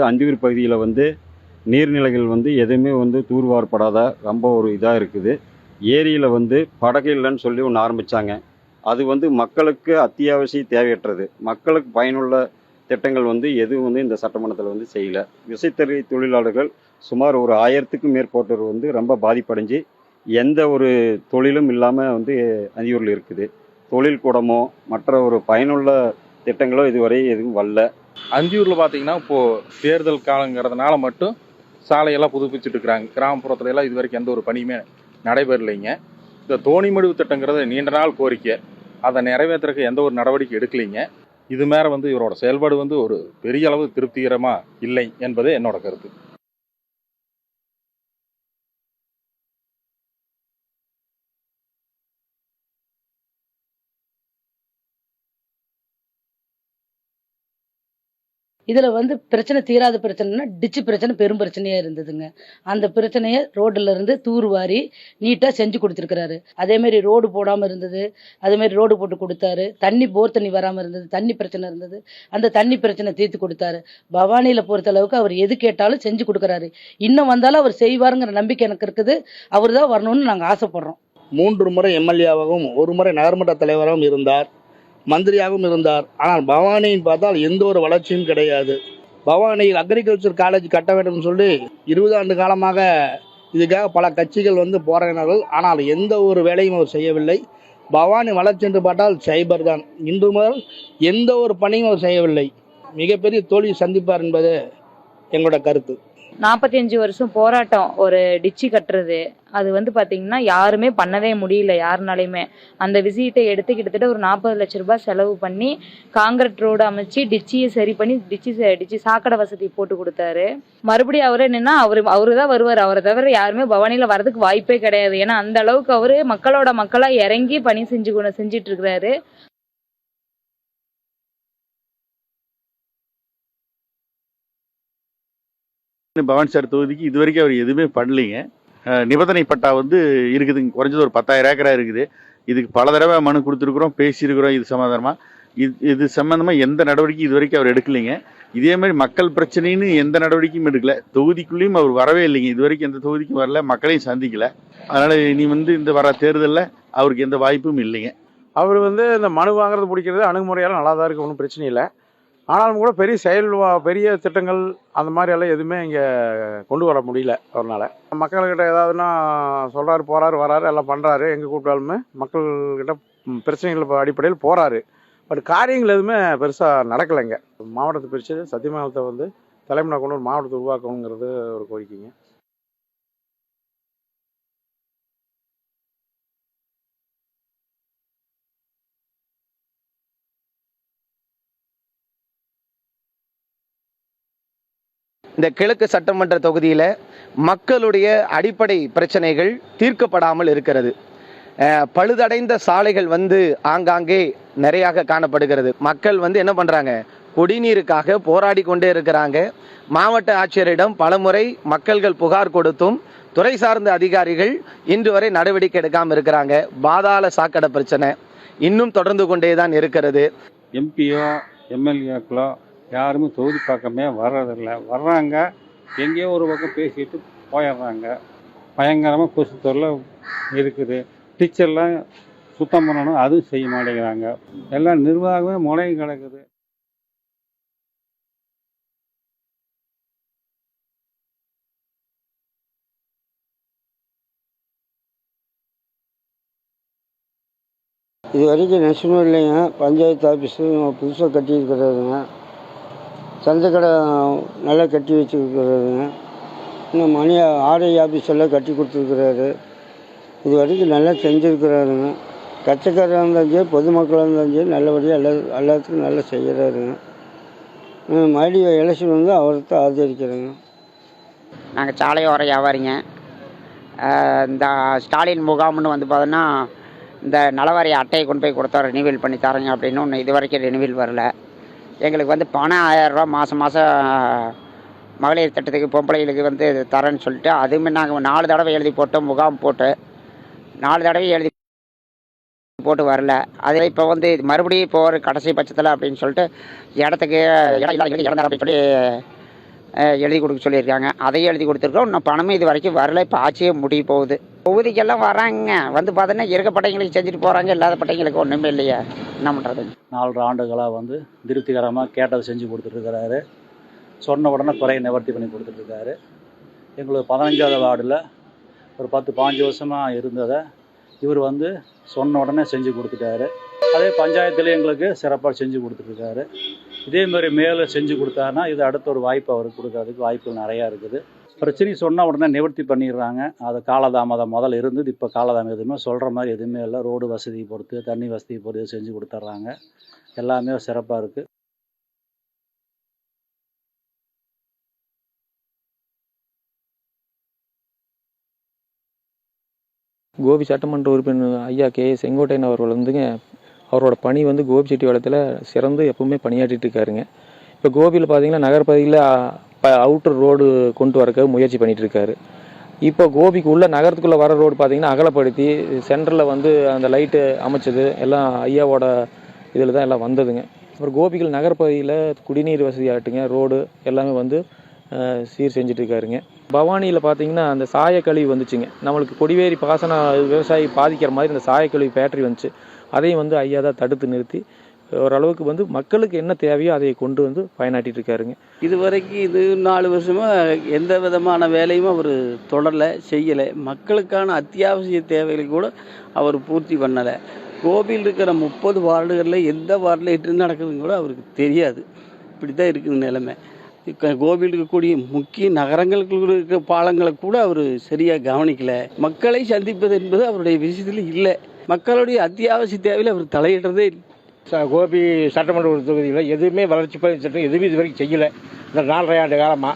அந்தியூர் பகுதியில் நீர்நிலைகள் எதுவுமே தூர்வாரப்படாத ரொம்ப ஒரு இதாக இருக்குது. ஏரியில் படகு இல்லைன்னு சொல்லி ஒன்று ஆரம்பித்தாங்க. அது மக்களுக்கு அத்தியாவசிய தேவையற்றது. மக்களுக்கு பயனுள்ள திட்டங்கள் எதுவும் இந்த சட்டமன்றத்தில் செய்யலை. விசைத்தறி தொழிலாளர்கள் சுமார் ஒரு 1000க்கும் மேற்பட்டோர் ரொம்ப பாதிப்படைஞ்சு எந்த ஒரு தொழிலும் இல்லாமல் அந்தியூரில் இருக்குது. தொழில் கூடமோ மற்ற ஒரு பயனுள்ள திட்டங்களோ இதுவரை எதுவும் வரல. அந்தியூரில் பார்த்தீங்கன்னா இப்போது தேர்தல் காலங்கிறதுனால மட்டும் சாலையெல்லாம் புதுப்பிச்சுட்டு இருக்கிறாங்க. கிராமப்புறத்துல எல்லாம் இது வரைக்கும் எந்த ஒரு பணியுமே நடைபெறலைங்க. இந்த தோணிமடுவு திட்டங்கிறது நீண்ட நாள் கோரிக்கை. அதை நிறைவேற்றுறதுக்கு எந்த ஒரு நடவடிக்கை எடுக்கலைங்க. இது மேலே இவரோட செயல்பாடு ஒரு பெரிய அளவு திருப்திகரமாக இல்லை என்பது என்னோட கருத்து. இதுல பிரச்சனை தீராத பிரச்சனைனா டிச்சு பிரச்சனை பெரும் பிரச்சனையா இருந்ததுங்க. அந்த பிரச்சனையை ரோட்ல இருந்து தூர்வாரி நீட்டா செஞ்சு கொடுத்துருக்கிறாரு. அதே மாதிரி ரோடு போடாம இருந்தது, அதே மாதிரி ரோடு போட்டு கொடுத்தாரு. போர் தண்ணி வராம இருந்தது, தண்ணி பிரச்சனை இருந்தது, அந்த தண்ணி பிரச்சனை தீர்த்து கொடுத்தாரு. பவானியில பொறுத்த அளவுக்கு அவர் எது கேட்டாலும் செஞ்சு கொடுக்குறாரு. இன்னும் வந்தாலும் அவர் செய்வாருங்கிற நம்பிக்கை எனக்கு இருக்குது. அவர் தான் வரணும்னு நாங்க ஆசைப்படுறோம். 3 முறை எம்எல்ஏவாகவும் 1 முறை நகர்மன்ற தலைவராகவும் இருந்தார், மந்திரியாகவும் இருந்தார். ஆனால் பவானியின் பார்த்தால் எந்த ஒரு வளர்ச்சியும் கிடையாது. பவானியில் அக்ரிகல்ச்சர் காலேஜ் கட்ட வேண்டும் சொல்லி 20 ஆண்டு காலமாக இதுக்காக பல கட்சிகள் போராடினார்கள். ஆனால் எந்த ஒரு வேலையும் அவர் செய்யவில்லை. பவானி வளர்ச்சி என்று பார்த்தால் சைபர் தான். இன்று முதல் எந்த ஒரு பணியும் அவர் செய்யவில்லை. மிகப்பெரிய தோல்வி சந்திப்பார் என்பது எங்களோட கருத்து. 45 வருஷம் போராட்டம் ஒரு டிச்சி கட்டுறது, அது பார்த்தீங்கன்னா யாருமே பண்ணவே முடியல யாருனாலையுமே. அந்த விஷயத்தை எடுத்து கிட்டத்தட்ட ஒரு 40 லட்ச ரூபாய் செலவு பண்ணி காங்கிரீட் ரோடு அமைச்சு டிச்சியை சரி பண்ணி டிச்சி சாக்கடை வசதி போட்டு கொடுத்தாரு. மறுபடியும் அவரே என்னன்னா அவரு தான் வருவார். அவரை தவிர யாருமே பவானியில வர்றதுக்கு வாய்ப்பே கிடையாது. ஏன்னா அந்த அளவுக்கு அவரு மக்களா இறங்கி பணி செஞ்சுட்டு இருக்கிறாரு. பவானி சார் தொகுதிக்கு இது வரைக்கும் அவர் எதுவுமே பண்ணலைங்க. நிபந்தனை பட்டா இருக்குதுங்க. குறைஞ்சது ஒரு 10,000 ஏக்கரா இருக்குது. இதுக்கு பல தடவை மனு கொடுத்துருக்குறோம், பேசியிருக்கிறோம். இது சமாதானமாக இது சம்பந்தமாக எந்த நடவடிக்கையும் இது வரைக்கும் அவர் எடுக்கலைங்க. இதே மாதிரி மக்கள் பிரச்சனைன்னு எந்த நடவடிக்கையும் எடுக்கல. தொகுதிக்குள்ளேயும் அவர் வரவே இல்லைங்க. இது வரைக்கும் எந்த தொகுதிக்கும் வரல, மக்களையும் சந்திக்கல. அதனால இனி இந்த வர தேர்தலில் அவருக்கு எந்த வாய்ப்பும் இல்லைங்க. அவர் இந்த மனு வாங்குறது பிடிக்கிறது அணுகுமுறையெல்லாம் நல்லா தான் இருக்குது, ஒன்றும் பிரச்சனை இல்லை. ஆனாலும் கூட பெரிய திட்டங்கள் அந்த மாதிரி எல்லாம் எதுவுமே இங்கே கொண்டு வர முடியல அவரால். மக்கள்கிட்ட ஏதாவதுன்னா சொல்கிறாரு, போகிறாரு, வராரு, எல்லாம் பண்ணுறாரு. எங்கே கூப்பிட்டாலுமே மக்கள்கிட்ட பிரச்சனைகள் அடிப்படையில் போகிறாரு. பட் காரியங்கள் எதுவுமே பெருசாக நடக்கலைங்க. மாவட்டத்தை பிரித்து சத்தியமங்கலத்தை தலைமுறை கொண்டு ஒரு மாவட்டத்தை உருவாக்கணுங்கிறது ஒரு கோரிக்கைங்க. இந்த கிழக்கு சட்டமன்ற தொகுதியில் மக்களுடைய அடிப்படை பிரச்சனைகள் தீர்க்கப்படாமல் இருக்கிறது. பழுதடைந்த சாலைகள் ஆங்காங்கே நிறையாக காணப்படுகிறது. மக்கள் என்ன பண்ணுறாங்க, குடிநீருக்காக போராடி கொண்டே இருக்கிறாங்க. மாவட்ட ஆட்சியரிடம் பலமுறை மக்கள்கள் புகார் கொடுத்தும் துறை சார்ந்த அதிகாரிகள் இன்று வரை நடவடிக்கை எடுக்காமல் இருக்கிறாங்க. பாதாள சாக்கடை பிரச்சனை இன்னும் தொடர்ந்து கொண்டே தான் இருக்கிறது. எம்பியோ எம்எல்ஏக்களோ யாருமே தொகுதி பக்கமே வர்றதில்லை. வர்றாங்க, எங்கேயோ ஒரு பக்கம் பேசிட்டு போயிடுறாங்க. பயங்கரமாக கொசு தொல்லை இருக்குது. டீச்சர்லாம் சுத்தம் பண்ணணும், அதுவும் செய்ய மாட்டேங்கிறாங்க. எல்லாம் நிர்வாகமே முடங்கி கிடக்குது. இது வரைக்கும் நெசமும் இல்லைங்க. பஞ்சாயத்து ஆஃபீஸு புதுசாக கட்டியிருக்கிறாருங்க. சந்தைக்கடை நல்லா கட்டி வச்சுருக்கிறாருங்க. இன்னும் ஆர்ஐ ஆஃபீஸ் எல்லாம் கட்டி கொடுத்துருக்குறாரு. இது வரைக்கும் நல்லா செஞ்சுருக்கிறாருங்க. கட்சிக்காரராக இருந்தாலும் சரி, பொதுமக்களாக இருந்தாலும் சரி, நல்லபடியாக எல்லாத்துக்கும் நல்லா செய்கிறாருங்க. மறுபடியும் எலெக்ஷன் அவரை தான் ஆதரிக்கிறேங்க. நாங்கள் சாலையோர வியாபாரிங்க. இந்த ஸ்டாலின் முகாம்னு பார்த்தோன்னா இந்த நலவாரி அட்டையை கொண்டு போய் கொடுத்தா ரினிவல் பண்ணி தரேங்க அப்படின்னு ஒன்று இது வரைக்கும் ரினிவல் வரல. எங்களுக்கு பணம் 1000 ரூபா மாதம் மகளிர் திட்டத்துக்கு பொம்பளைகளுக்கு தரேன்னு சொல்லிட்டு அதுவுமே நாங்கள் 4 தடவை எழுதி போட்டோம். முகாம் போட்டு 4 தடவை எழுதி போட்டு வரல. அதில் இப்போ மறுபடியும் இப்போ ஒரு கடைசி பட்சத்தில் அப்படின்னு சொல்லிட்டு இடத்துக்கு இடம் அப்படின்னு சொல்லி எழுதி கொடுக்க சொல்லியிருக்காங்க. அதையும் எழுதி கொடுத்துருக்கோம். இன்னும் பணமும் இது வரைக்கும் வரல. இப்போ ஆட்சியே முடிய போகுது. தொகுதிக்கெல்லாம் வராங்க, வந்து பார்த்தோன்னா இருக்க பட்டைங்களுக்கு செஞ்சுட்டு போகிறாங்க, இல்லாத பட்டைங்களுக்கு ஒன்றுமே இல்லையா, என்ன பண்ணுறது? 4 ஆண்டுகளாக வந்து திருப்திகரமாக கேட்டதை செஞ்சு கொடுத்துட்ருக்கிறாரு. சொன்ன உடனே குறையை நிவர்த்தி பண்ணி கொடுத்துட்ருக்காரு. எங்களுக்கு 15வது வார்டில் ஒரு 10-15 வருஷமாக இருந்ததை இவர் வந்து சொன்ன உடனே செஞ்சு கொடுத்துட்டாரு. அதே பஞ்சாயத்தில் எங்களுக்கு சிறப்பாக செஞ்சு கொடுத்துட்ருக்காரு. இதேமாதிரி மேலே செஞ்சு கொடுத்தாருன்னா இது அடுத்த ஒரு வாய்ப்பு அவருக்கு கொடுக்கறதுக்கு வாய்ப்புகள் நிறையா இருக்குது. பிரச்சனை சொன்ன உடனே நிவர்த்தி பண்ணிடுறாங்க. அது காலதாமதம் முதல்ல இருந்தது, இப்போ காலதாமதம் எதுவுமே சொல்கிற மாதிரி எதுவுமே இல்லை. ரோடு வசதி பொறுத்து, தண்ணி வசதி பொறுத்து செஞ்சு கொடுத்துட்றாங்க. எல்லாமே சிறப்பாக இருக்குது. கோபி சட்டமன்ற உறுப்பினர் ஐயா செங்கோட்டையன் அவர்கள் வந்துங்க, அவரோட பணி வந்து கோபி செட்டிப்பாளையத்தில் சிறந்து எப்பவுமே பணியாற்றிட்டு இருக்காருங்க. இப்போ கோபியில் பார்த்தீங்கன்னா நகர்பகுதியில் அவுட்டர் ரோடு கொண்டு வரக்க முயற்சி பண்ணிட்டு இருக்காரு. இப்போ கோபிக்கு உள்ள நகரத்துக்குள்ளே வர ரோடு பார்த்தீங்கன்னா அகலப்படுத்தி சென்டரில் வந்து அந்த லைட்டு அமைச்சது எல்லாம் ஐயாவோட இதில் தான் எல்லாம் வந்ததுங்க. அப்புறம் கோபிகள் நகர்பகுதியில் குடிநீர் வசதி ஆகட்டுங்க, ரோடு எல்லாமே வந்து சீர் செஞ்சுட்டு இருக்காருங்க. பவானியில் பார்த்தீங்கன்னா அந்த சாயக்கழிவு வந்துச்சுங்க, நம்மளுக்கு கொடிவேரி பாசன விவசாயி பாதிக்கிற மாதிரி இந்த சாயக்கழிவு பேட்டரி வந்துச்சு. அதையும் வந்து ஐயா தான் தடுத்து நிறுத்தி ஓரளவுக்கு வந்து மக்களுக்கு என்ன தேவையோ அதை கொண்டு வந்து பயனாட்டிட்டு இருக்காருங்க. இது வரைக்கும் இது 4 வருஷமாக எந்த விதமான வேலையும் அவர் தொடரலை, செய்யலை. மக்களுக்கான அத்தியாவசிய தேவைகளை கூட அவர் பூர்த்தி பண்ணலை. கோபியில் இருக்கிற 30 வார்டுகளில் எந்த வார்டில் எட்டு நடக்குதுன்னு கூட அவருக்கு தெரியாது. இப்படி தான் இருக்குது நிலைமை. கோபியில் இருக்கக்கூடிய முக்கிய நகரங்களுக்கு இருக்கிற பாலங்களை கூட அவர் சரியாக கவனிக்கலை. மக்களை சந்திப்பது என்பது அவருடைய விஷயத்தில் இல்லை. மக்களுடைய அத்தியாவசிய தேவையில் அவர் தலையிடுறதே இல்லை. கோபி சட்டமன்ற தொகுதியில் எதுவுமே வளர்ச்சி சட்டம் எதுவுமே இது வரைக்கும் செய்யலை. இந்த 4.5 ஆண்டு காலமாக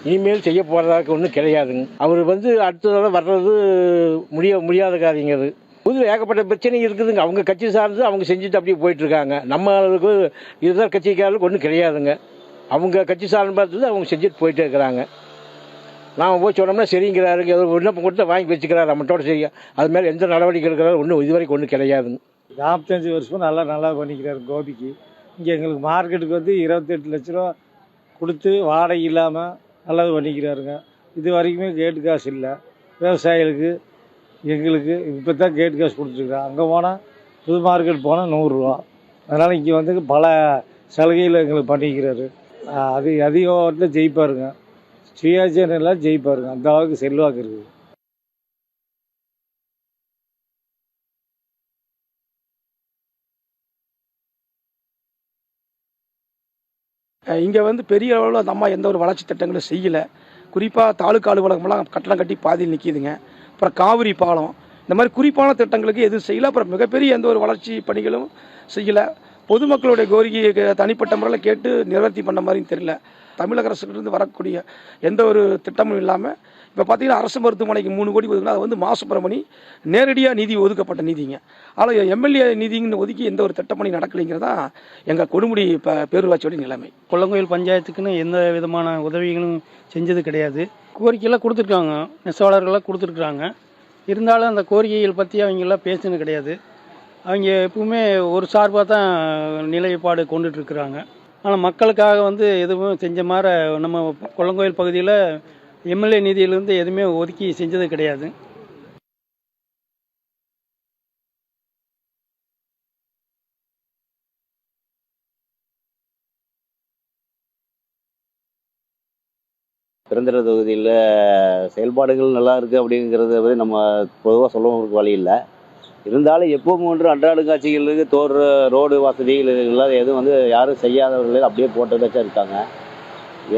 இனிமேல் செய்ய போகிறதாக்கு ஒன்றும் கிடையாதுங்க. அவர் வந்து அடுத்ததாக வர்றது முடியாத காரியங்க. அது புது ஏகப்பட்ட பிரச்சனை இருக்குதுங்க. அவங்க கட்சி சார்ந்து அவங்க செஞ்சுட்டு அப்படியே போயிட்டுருக்காங்க. நம்ம அளவுக்கு இதுதான் கட்சிக்காரர்களுக்கு ஒன்றும் கிடையாதுங்க. அவங்க கட்சி சார்ந்து பார்த்தது அவங்க செஞ்சுட்டு போயிட்டே இருக்கிறாங்க. நாம் போய் சொன்னோம்னா சரிங்கிறாருங்க, ஏதோ விண்ணப்பம் கொடுத்து வாங்கி வச்சுக்கிறாரு, நம்மட்டோட செய்ய. அது மாதிரி எந்த நடவடிக்கை எடுக்கிறாரு ஒன்றும் இது வரைக்கும் ஒன்றும் கிடையாதுங்க. 45 வருஷமும் நல்லா பண்ணிக்கிறாரு கோபிக்கு. இங்கே எங்களுக்கு மார்க்கெட்டுக்கு வந்து 28 லட்ச ரூபா கொடுத்து வாடகை இல்லாமல் நல்லது பண்ணிக்கிறாருங்க. இது வரைக்குமே கேட்டு காசு இல்லை விவசாயிகளுக்கு. எங்களுக்கு இப்போ தான் கேட்டு காசு கொடுத்துருக்குறோம். அங்கே போனால் புது மார்க்கெட் போனால் 100 ரூபா. அதனால் இங்கே வந்து பல சலுகையில் எங்களுக்கு பண்ணிக்கிறாரு. அது அதிகம் ஜெயிப்பாருங்க, சுயாட்சியெல்லாம் ஜெயிப்பாருங்க. அந்த அளவுக்கு செல்வாக்கு இருக்குது. இங்கே வந்து பெரிய அளவில் அந்த அம்மா எந்த ஒரு வளர்ச்சி திட்டங்களும் செய்யலை. குறிப்பாக தாலுக்கா அலுவலகமெல்லாம் கட்டணம் கட்டி பாதியில் நிற்கிதுங்க. அப்புறம் காவிரி பாலம், இந்த மாதிரி குறிப்பான திட்டங்களுக்கு எதுவும் செய்யலை. அப்புறம் மிகப்பெரிய எந்த ஒரு வளர்ச்சி பணிகளும் செய்யலை. பொதுமக்களுடைய கோரிக்கையை தனிப்பட்ட முறையில் கேட்டு நிவர்த்தி பண்ண மாதிரியும் தெரியல. தமிழக அரசுலேருந்து வரக்கூடிய எந்த ஒரு திட்டமும் இல்லாமல் இப்போ பார்த்தீங்கன்னா அரசு மருத்துவமனைக்கு 3 கோடி ஒதுக்குனா அது வந்து மாசுப்பிரமணி நேரடியாக நிதி ஒதுக்கப்பட்ட நிதிங்க. ஆனால் எம்எல்ஏ நிதிங்கன்னு ஒதுக்கி எந்த ஒரு திட்டப்பணி நடக்கலைங்கிறதா எங்கள் கொடுமுடி இப்போ பேரூராட்சியோட நிலைமை. கொல்லங்கோயில் பஞ்சாயத்துக்குன்னு எந்த விதமான உதவிகளும் செஞ்சது கிடையாது. கோரிக்கையெல்லாம் கொடுத்துருக்காங்க, நெசவாளர்கள்லாம் கொடுத்துருக்குறாங்க. இருந்தாலும் அந்த கோரிக்கைகள் பற்றி அவங்கெல்லாம் பேசுனது கிடையாது. அவங்க எப்பவுமே ஒரு சார்பாக தான் நிலைப்பாடு கொண்டுட்ருக்குறாங்க. ஆனால் மக்களுக்காக வந்து எதுவும் செஞ்ச மாதிரி நம்ம கொல்லங்கோயில் பகுதியில் எம்எல்ஏ நிதியிலேருந்து எதுவுமே ஒதுக்கி செஞ்சது கிடையாது. பெருந்துறை தொகுதியில் செயல்பாடுகள் நல்லா இருக்குது அப்படிங்கிறத வந்து நம்ம பொதுவாக சொல்லவும் வழி இல்லை. இருந்தாலும் எப்பவும் ஒன்று அன்றாட காட்சிகளுக்கு ரோடு வசதிகள் இதெல்லாம் எதுவும் வந்து யாரும் செய்யாதவர்களே அப்படியே போட்டதாச்சும் இருக்காங்க.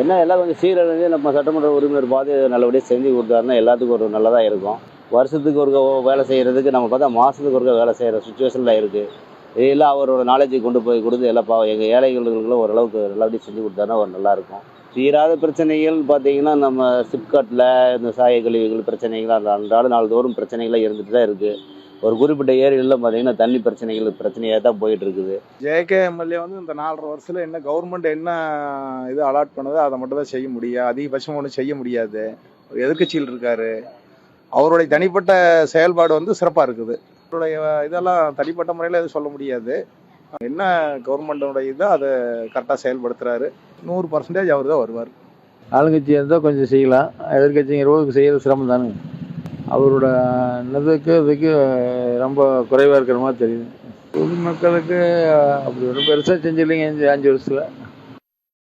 என்ன எல்லாம் கொஞ்சம் சீரழிஞ்சு நம்ம சட்டமன்ற உறுப்பினர் பார்த்து நல்லபடியாக செஞ்சு கொடுத்தாருன்னா எல்லாத்துக்கும் ஒரு நல்லதாக இருக்கும். வருஷத்துக்கு ஒரு வேலை செய்கிறதுக்கு நம்ம பார்த்தா மாதத்துக்கு ஒரு வேலை செய்கிற சுச்சுவேஷனில் இருக்குது. இதெல்லாம் அவரோட நாலேஜை கொண்டு போய் கொடுத்து எல்லாம் எங்கள் ஏழைகளுக்குள்ள ஓரளவுக்கு நல்லபடியாக செஞ்சு கொடுத்தாருன்னா ஒரு நல்லாயிருக்கும். தீராத பிரச்சனைகள் பார்த்தீங்கன்னா நம்ம சிப்காட்டில் இந்த சாய கழிவுகள் பிரச்சனைகள் அன்றாட நாள்தோறும் பிரச்சனைகளாக இருந்துட்டு தான் இருக்குது. ஒரு குறிப்பிட்ட ஏரியாவில் பார்த்தீங்கன்னா தண்ணி பிரச்சனையாக தான் போயிட்டு இருக்குது. ஜேகே எம்எல்ஏ வந்து இந்த 4.5 வருஷத்தில் என்ன கவர்மெண்ட் என்ன இது அலாட் பண்ணுதோ அதை மட்டும் தான் செய்ய முடியும். அதிகபட்சம் ஒன்றும் செய்ய முடியாது. எதிர்க்கட்சியில் இருக்காரு. அவருடைய தனிப்பட்ட செயல்பாடு வந்து சிறப்பாக இருக்குது. அவருடைய இதெல்லாம் தனிப்பட்ட முறையில் எதுவும் சொல்ல முடியாது. என்ன கவர்மெண்டோட இதோ அதை கரெக்டாக செயல்படுத்துகிறாரு. 100% அவர் தான் வருவார். ஆளுங்கட்சியாக இருந்தால் கொஞ்சம் செய்யலாம், எதிர்கட்சிங்கிற போது செய்கிறது சிரமம் தானுங்க. அவரோட இதுக்கு ரொம்ப குறைவாக இருக்கிற மாதிரி தெரியுது. பொதுமக்களுக்கு அப்படி ஒன்றும் பெருசாக செஞ்சிடலைங்க இந்த 5 வருஷத்தில்.